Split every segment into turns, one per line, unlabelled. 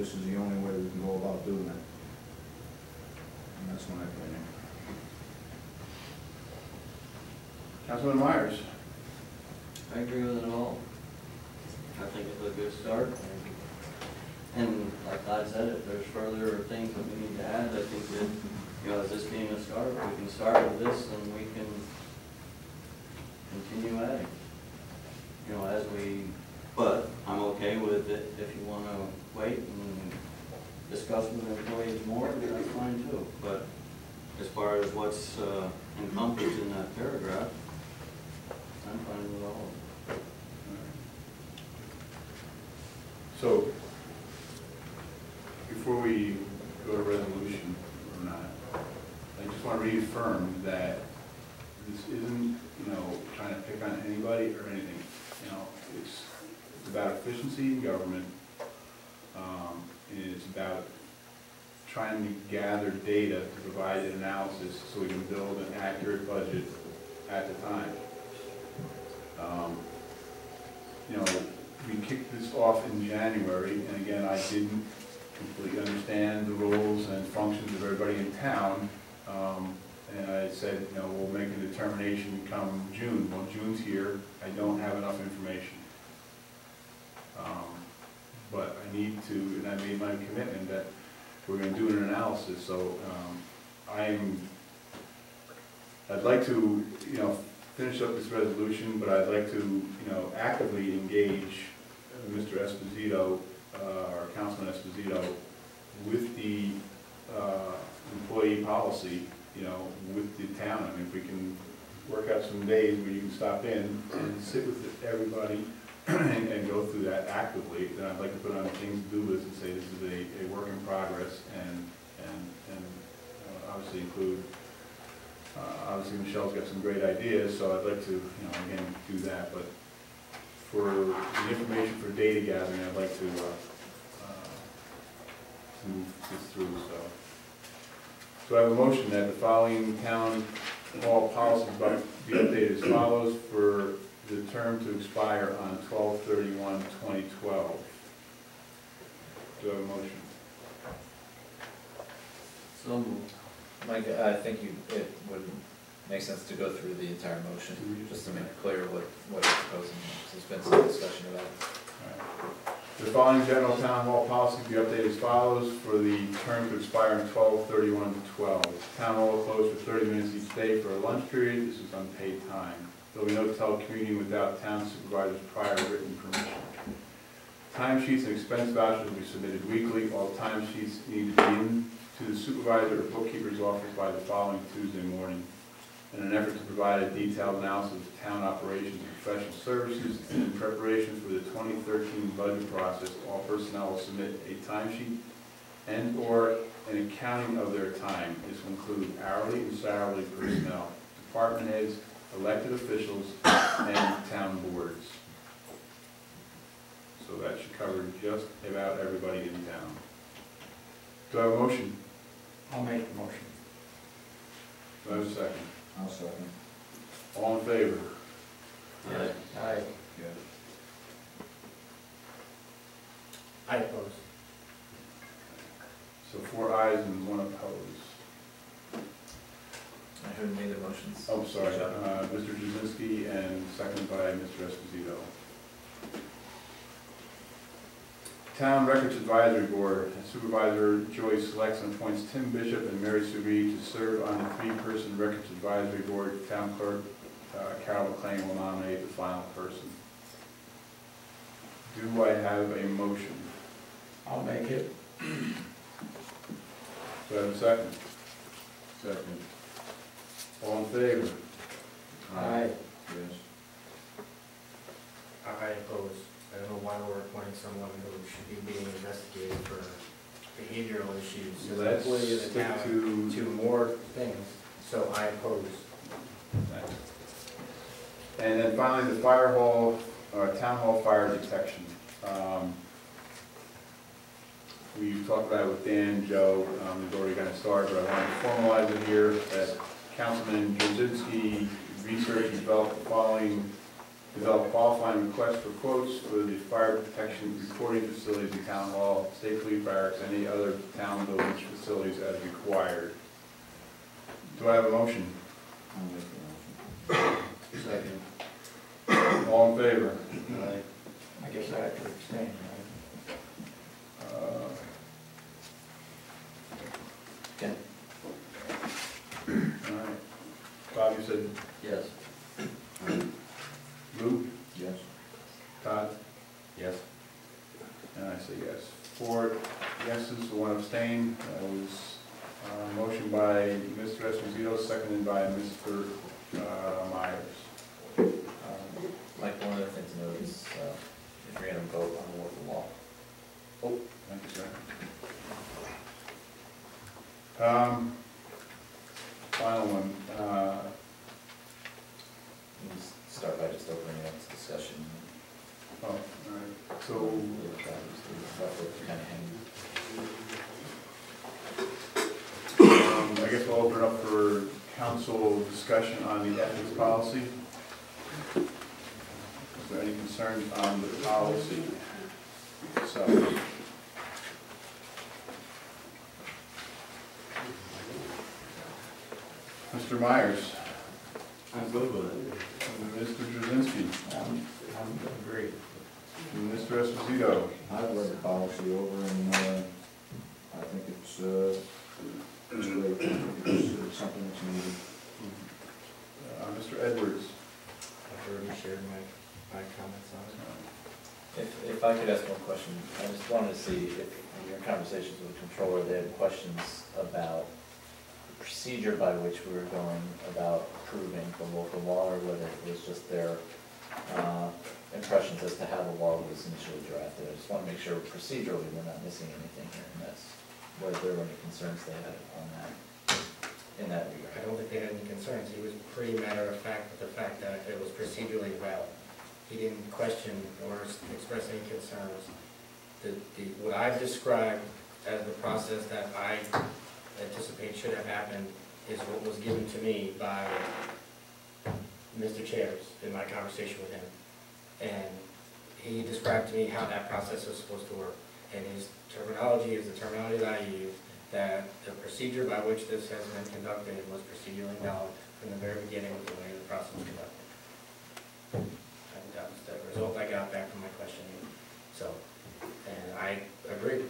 this is the only way we can go about doing it. And that's my opinion.
Councilman Myers.
I agree with it all. I think it's a good start. And like I said, if there's further things that we need to add, I think that, you know, as this being a start, we can start with this and we can continue adding. You know, as we, but I'm okay with it if you want to wait and discuss with employees more, that's fine too. But as far as what's encompassed in that paragraph, I'm fine with all of it.
So, before we go to resolution or not, I just want to reaffirm that this isn't, you know, trying to pick on anybody or anything. You know, it's about efficiency in government, and it's about trying to gather data to provide an analysis so we can build an accurate budget at the time. You know, we kicked this off in January, and again, I didn't completely understand the roles and functions of everybody in town, and I said, you know, we'll make a determination come June. Well, June's here, I don't have enough information. But I need to, and I made my commitment that we're going to do an analysis, so I'd like to, you know, finish up this resolution, but I'd like to, you know, actively engage Mr. Esposito, or Councilman Esposito, with the employee policy, you know, with the town. I mean, if we can work out some days where you can stop in and sit with everybody and go through that actively, then I'd like to put on a things to do list and say this is a work in progress, and obviously include. Obviously, Michelle's got some great ideas, so I'd like to, you know, again, do that. But for the information for data gathering, I'd like to move this through. So I have a motion that the following town hall policies be updated as follows for the term to expire on 12/31/2012. Do I have a motion?
So moved.
Mike, I think it would make sense to go through the entire motion, just to make it clear what it's proposing. There's been some discussion about it.
Right. The following general town hall policy be updated as follows for the term to expire on 12/31/12. Town hall will close for 30 minutes each day for a lunch period. This is unpaid time. There will be no telecommuting without town supervisor's prior written permission. Timesheets and expense vouchers will be submitted weekly. All timesheets need to be in to the supervisor or bookkeeper's office by the following Tuesday morning. In an effort to provide a detailed analysis of town operations and professional services, and in preparation for the 2013 budget process, all personnel will submit a timesheet and/or an accounting of their time. This will include hourly and salary personnel, department heads, elected officials, and town boards. So that should cover just about everybody in town. Do I have a motion?
I'll make the motion.
Do I have a second?
I'll second.
All in favor?
Aye.
Aye.
Good.
I oppose.
So 4 ayes and 1 opposed.
Who made the motions?
Oh, sorry, Mr. Jasinski and seconded by Mr. Esposito. Town Records Advisory Board, Supervisor Joyce selects and appoints Tim Bishop and Mary Suri to serve on the 3-person Records Advisory Board. Town Clerk Carol McLean will nominate the final person. Do I have a motion?
I'll make it.
Do I have a second?
Second.
All in favor?
Aye.
Yes.
I oppose. I don't know why we're appointing someone who should be being investigated for behavioral issues.
So let's
Employee of the
stick
town
to
more things, so I oppose.
Thanks. And then finally, the fire hall, town hall fire detection. We've talked about it with Dan, Joe, we've already got it started, but I want to formalize it here that Councilman Jasinski researched and developed the following develop qualifying requests for quotes for the fire protection recording facilities in town hall, state police barracks, any other town village facilities as required. Do I have a motion?
Second.
All in favor?
I guess I have to abstain,
Okay.
All right. Bob, you said
Yes.
Lou?
Yes.
Todd?
Yes.
And I say yes. 4 yeses, 1 abstain. That was a motion by Mr. Esposito, seconded by Mr. Myers.
Mike, one other thing to note is, if you're gonna vote on the local law,
Oh, thank you, sir. Final one.
you just start by just opening up to discussion.
Oh, all right. So,
Leave that, just leave that kind of hanging.
I guess we'll open it up for council discussion on the ethics policy. Is there any concerns on the policy? So, Mr. Myers,
I'm good with it.
Mr. Jazinski,
I'm agree.
Mr. Esposito,
I've read the policy over and, I think it's great. It's something that's needed.
Mr. Edwards.
I've already shared my comments on it.
If I could ask one question, I just wanted to see if in your conversations with the controller, they had questions about the procedure by which we were going about approving the local law, or whether it was just their impressions as to how the law was initially drafted. I just want to make sure procedurally we're not missing anything here, and that's whether there were any concerns they had on that, in that regard.
I don't think they had any concerns. He was pretty matter of fact with the fact that it was procedurally valid. He didn't question or express any concerns. What I've described as the process that I anticipate should have happened is what was given to me by Mr. Chairs in my conversation with him. And he described to me how that process was supposed to work. And his terminology is the terminology that I use, that the procedure by which this has been conducted was procedurally valid from the very beginning with the way the process was conducted. And that was the result I got back from my questioning. So, and I agree.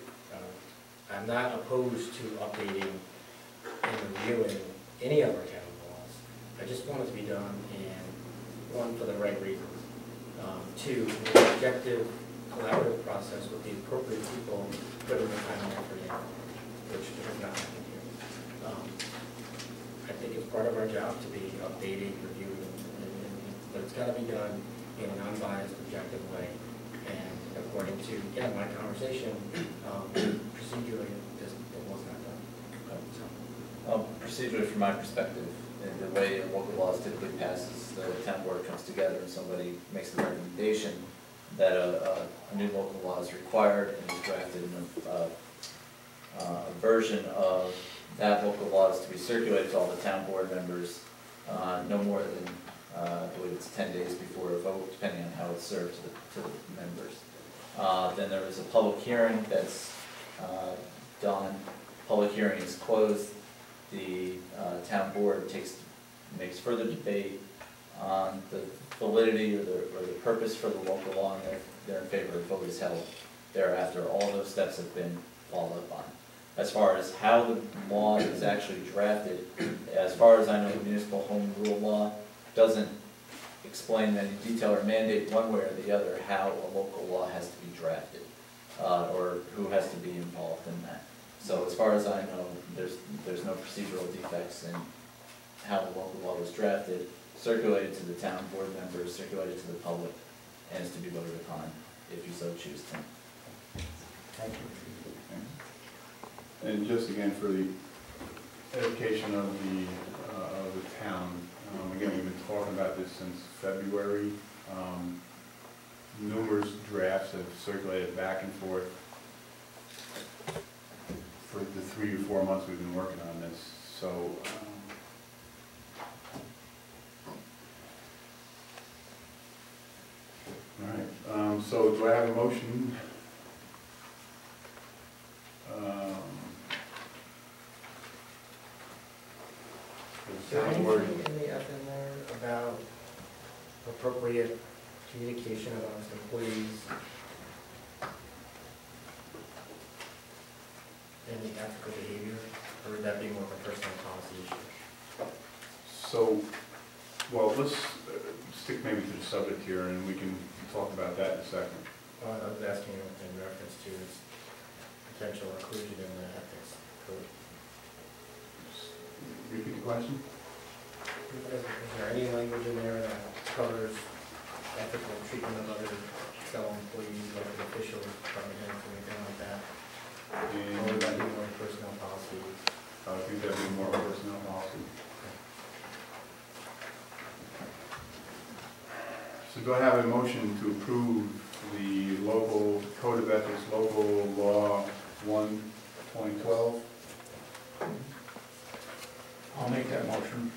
I'm not opposed to updating and reviewing any of our town laws. I just want it to be done in, one, for the right reasons. Two, an objective, collaborative process with the appropriate people putting the time and effort in, which has not happened here. I think it's part of our job to be updating, reviewing, but it's got to be done in an unbiased, objective way. And according to, again, my conversation, procedurally, it was not done. So.
Procedurally, from my perspective, the way a local law is typically passed is the town board comes together and somebody makes the recommendation that a new local law is required and is drafted in a version of that local law is to be circulated to all the town board members no more than, I believe it's 10 days before a vote, depending on how it's served to the members. Then there is a public hearing that's done. Public hearing is closed. The town board makes further debate on the validity or the purpose for the local law, and they're in favor of vote is held thereafter. All those steps have been followed up on. As far as how the law is actually drafted, as far as I know, the municipal home rule law doesn't explain in any detail or mandate one way or the other how a local law has to be drafted, or who has to be involved in that. So as far as I know, there's no procedural defects in how the local law was drafted, circulated to the town board members, circulated to the public, and is to be voted upon if you so choose to.
Thank you.
and just again for the education of the town, again, we've been talking about this since February. Numerous drafts have circulated back and forth for the 3 or 4 months we've been working on this. So do I have a motion?
Is there anything in the F in there about appropriate communication amongst employees? Any ethical behavior, or would that be more of a personal policy issue?
So, well, let's stick maybe to the subject here, and we can talk about that in a second.
Well, I was asking in reference to its potential inclusion in the ethics code.
Repeat the question?
Is there any language in there that covers ethical treatment of other fellow employees, like officials, department heads, anything like that? Or would that be more personnel policy?
I think that'd be more of a personnel policy. So do I have a motion to approve the local Code of Ethics, local law 1/2012?
I'll make that motion.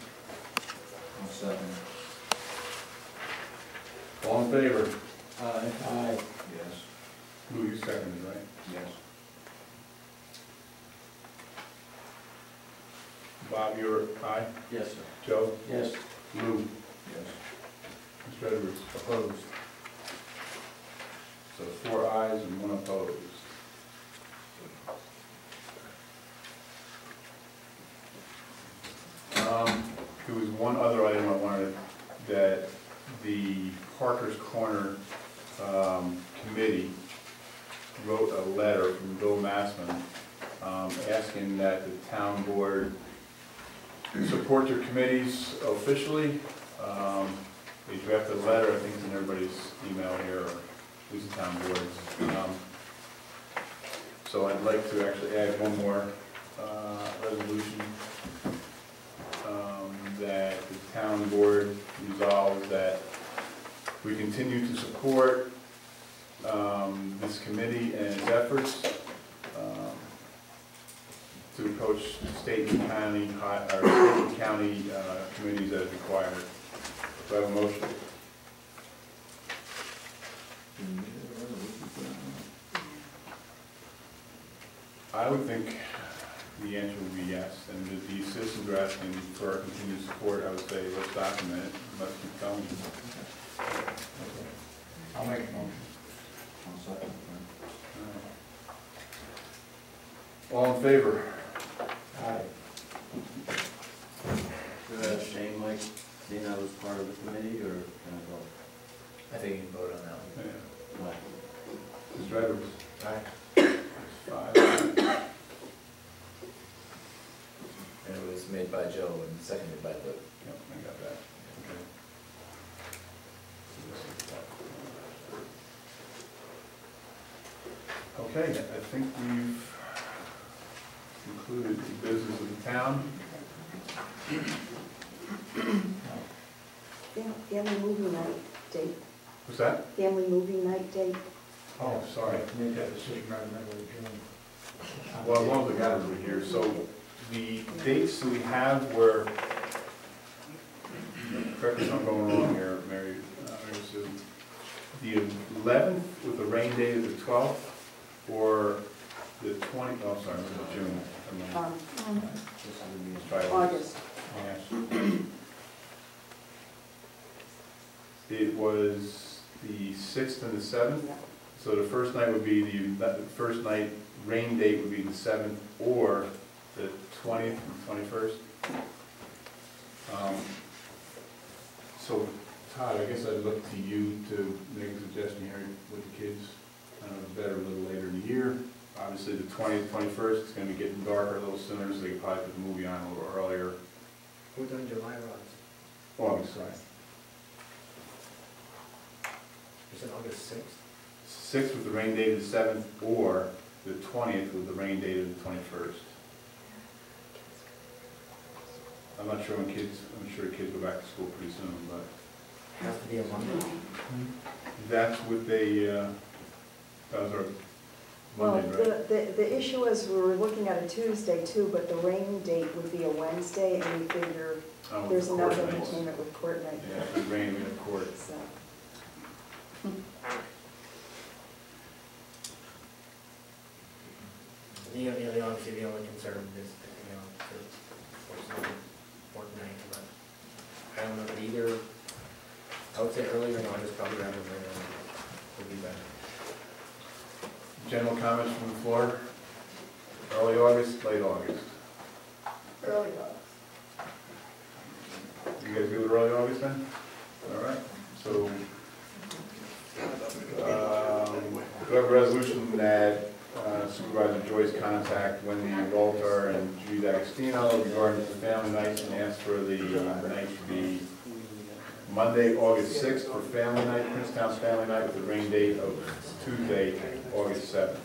I'll second.
All in favor?
Aye. Yes.
Lou, you seconded, right?
Yes.
Bob, you're aye?
Yes, sir.
Joe?
Yes.
Lou?
Yes.
Mr. Edwards?
Opposed?
So 4 ayes and 1 opposed. There was one other item I wanted, that the Parker's Corner committee wrote a letter from Bill Massman asking that the town board support their committees officially. They drafted a letter, I think it's in everybody's email here, or at least the town boards. So I'd like to actually add one more resolution, that the town board resolves that we continue to support this committee and its efforts to approach state and county, committees as required. Do I have a motion? I would think the answer would be yes, and if the citizens are asking for our continued support, I would say let's document it, let's keep going.
I'll make a motion. I'll second.
All in favor?
Aye.
Should I abstain, Mike, seeing I was part of the committee, or can I vote?
I think you can vote on that one.
Yeah.
Why?
Mr. Edwards?
Aye.
5.
And it was made by Joe and seconded by Luke.
Yep, I got that. Okay. Okay, I think we've concluded the business of the town.
Family movie night date,
What's that?
family movie night date.
Oh, sorry.
Make that decision right in the middle of June.
Well, as long as the guys are here, so the dates that we have were, correct me if I'm going wrong here, Mary Sue, the 11th with the rain date of the 12th, or the 20th, oh, sorry, it was June. Let's try this.
August.
Yes. It was the 6th and the 7th.
Yeah.
So the first night would be the first night, rain date would be the 7th or the 20th and 21st. So Todd, I guess I'd look to you to make a suggestion here with the kids. I know it's better a little later in the year. Obviously the 20th, 21st, it's going to be getting darker a little sooner, so they could probably put the movie on a little earlier.
Who's on July runs?
August, sorry.
You said August 6th?
6th with the rain date of the 7th, or the 20th with the rain date of the 21st. I'm not sure when kids, I'm sure kids go back to school pretty soon, but
It has to be a Monday.
that's what they, that was our
Well,
Monday, right?
the issue is, we were looking at a Tuesday too, but the rain date would be a Wednesday, and we figure
Oh,
there's
court
another
nights.
entertainment with court night.
Yeah, if it's raining in court.
So,
obviously the only concern is, for some work night, but I don't know that either, I would say earlier in August, probably rather than later, would be better.
General comments from the floor? Early August, late August?
Early August.
You guys good with early August then? All right, so, do I have a resolution that Supervisor Joyce contact Wendy Walter and Judy D'Agostino regarding the family nights and ask for the night to be Monday, August 6th for family night, Princetown's family night with the rain date of Tuesday, August 7th.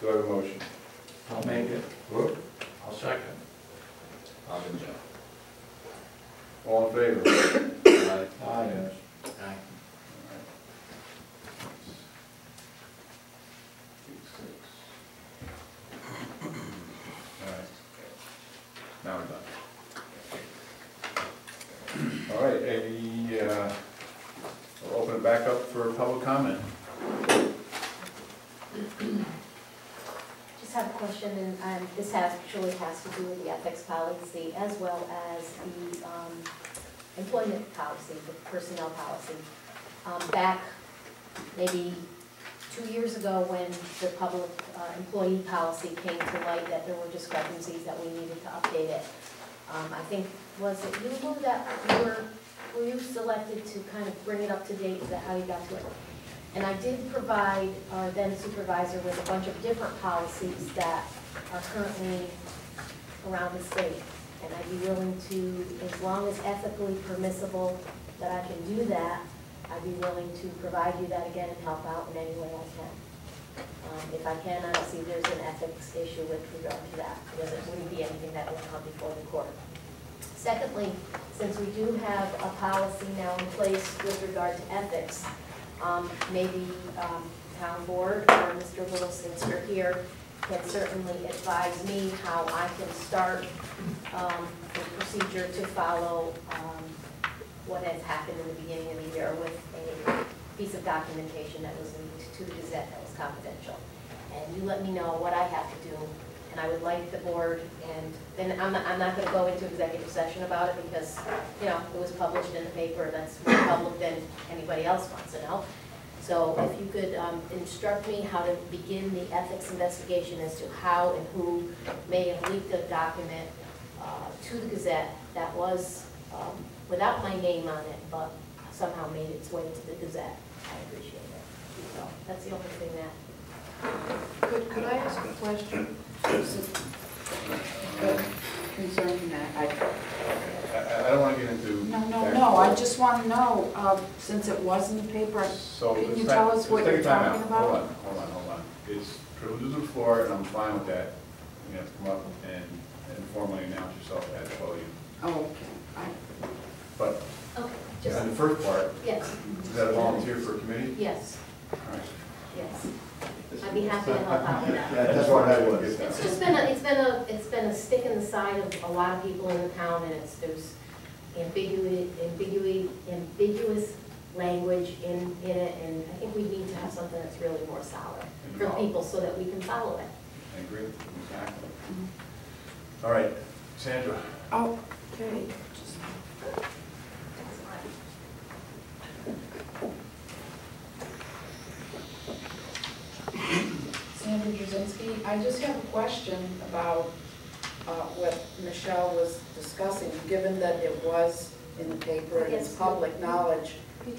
Do I have a motion?
I'll make it.
Whoop.
I'll second.
I'll be Joe.
All in favor?
Aye.
Aye.
Aye.
Now we're done. All right, we'll open it back up for public comment.
Just have a question, and this actually has to do with the ethics policy as well as the employment policy, the personnel policy. Back maybe 2 years ago, when the public employee policy came to light, that there were discrepancies that we needed to update it. I think, was it you, Lou, that were you selected to kind of bring it up to date? Is that how you got to it? And I did provide our then supervisor with a bunch of different policies that are currently around the state. And I'd be willing to, as long as ethically permissible that I can do that, I'd be willing to provide you that again and help out in any way I can. If I can, obviously there's an ethics issue with regard to that, because it wouldn't be anything that would come before the court. Secondly, since we do have a policy now in place with regard to ethics, maybe town board or Mr. Little, since you're here, can certainly advise me how I can start the procedure to follow what has happened in the beginning of the year with a piece of documentation that was leaked to the Gazette that was confidential. And you let me know what I have to do, and I would like the board, and then I'm not going to go into executive session about it because, you know, it was published in the paper, that's more public than anybody else wants to know. So if you could instruct me how to begin the ethics investigation as to how and who may have leaked a document to the Gazette that was without my name on it, but somehow made its way to the Gazette, I appreciate it. So that's the only thing that.
Could I ask a question? Concerning that,
I don't want to get into.
No, I just want to know, since it was in the paper,
So
can you
let's
tell
take-
us what
let's
you're
take a time
talking
out.
about?
Hold on. It's privileges of the floor, and I'm fine with that. You have to come up and formally announce yourself at the podium.
Oh, okay.
But
Okay,
in the first part,
yes,
is that a volunteer for a committee?
yes,
All right.
yes. I'd be happy to help out with that.
That's what I would get
It's
that.
just been a stick in the side of a lot of people in the town, and there's ambiguous language in it, and I think we need to have something that's really more solid for people so that we can follow it.
I agree, exactly. All right, Sandra.
Oh, okay. Sandra Jasinski, I just have a question about what Michelle was discussing. Given that it was in the paper and it's public knowledge,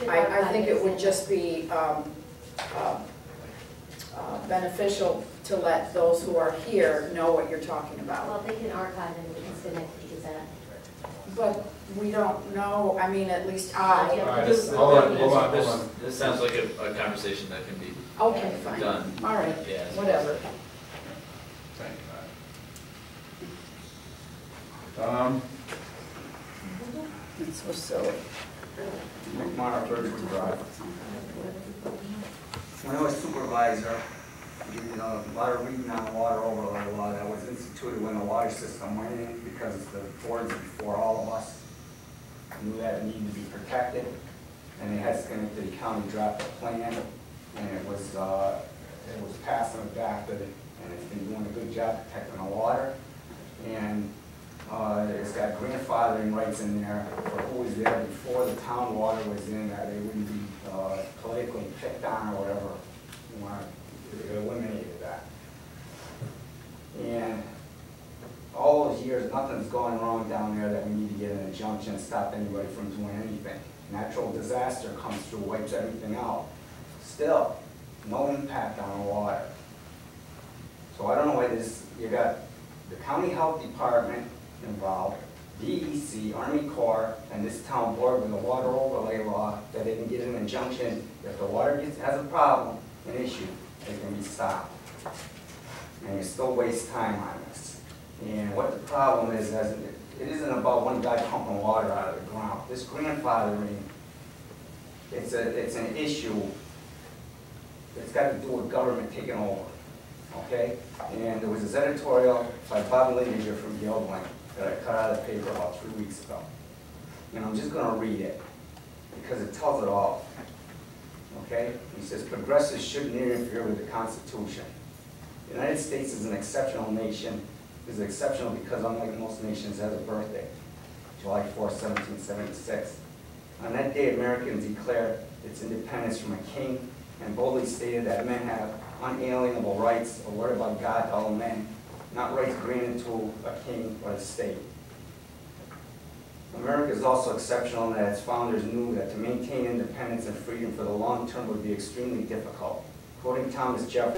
I think it would just be beneficial to let those who are here know what you're talking about.
Well, they can archive it, we can send it to Gazette.
But we don't know, I mean, at least I.
All right,
This-
hold on.
This sounds like a conversation that can be
Okay, fine.
done.
All right,
Yeah.
whatever.
Thank you.
It's so silly.
McMonroe, Birchwood Drive. When I was supervisor, we did a lot of reading on water overlay law that was instituted when the water system went in because the boards before all of us knew that it needed to be protected. And they had Schenectady County draft a plan, and it was passed and adopted, and it's been doing good job protecting the water. And it's got grandfathering rights in there for who was there before the town water was in, that they wouldn't be politically picked on or whatever. You want to eliminate that. And all those years, nothing's going wrong down there that we need to get an injunction and stop anybody from doing anything. Natural disaster comes through, wipes everything out. Still, no impact on the water. So I don't know why this, you got the county health department involved, DEC, Army Corps, and this town board with the water overlay law, that they can get an injunction. If the water has a problem, an issue, it can be stopped. And you still waste time on this. And what the problem is, it isn't about one guy pumping water out of the ground. This grandfathering, it's an issue. It's got to do with government taking over, okay? And there was this editorial by Bob Lineker from Guildling that I cut out of the paper about 3 weeks ago. And I'm just going to read it because it tells it all, okay? He says, progressives shouldn't interfere with the Constitution. The United States is an exceptional nation. It is exceptional because, unlike most nations, it has a birthday, July 4, 1776. On that day, Americans declared its independence from a king and boldly stated that men have unalienable rights, a word about God to all men, not rights granted to a king or a state. America is also exceptional in that its founders knew that to maintain independence and freedom for the long term would be extremely difficult. Quoting Thomas Jefferson,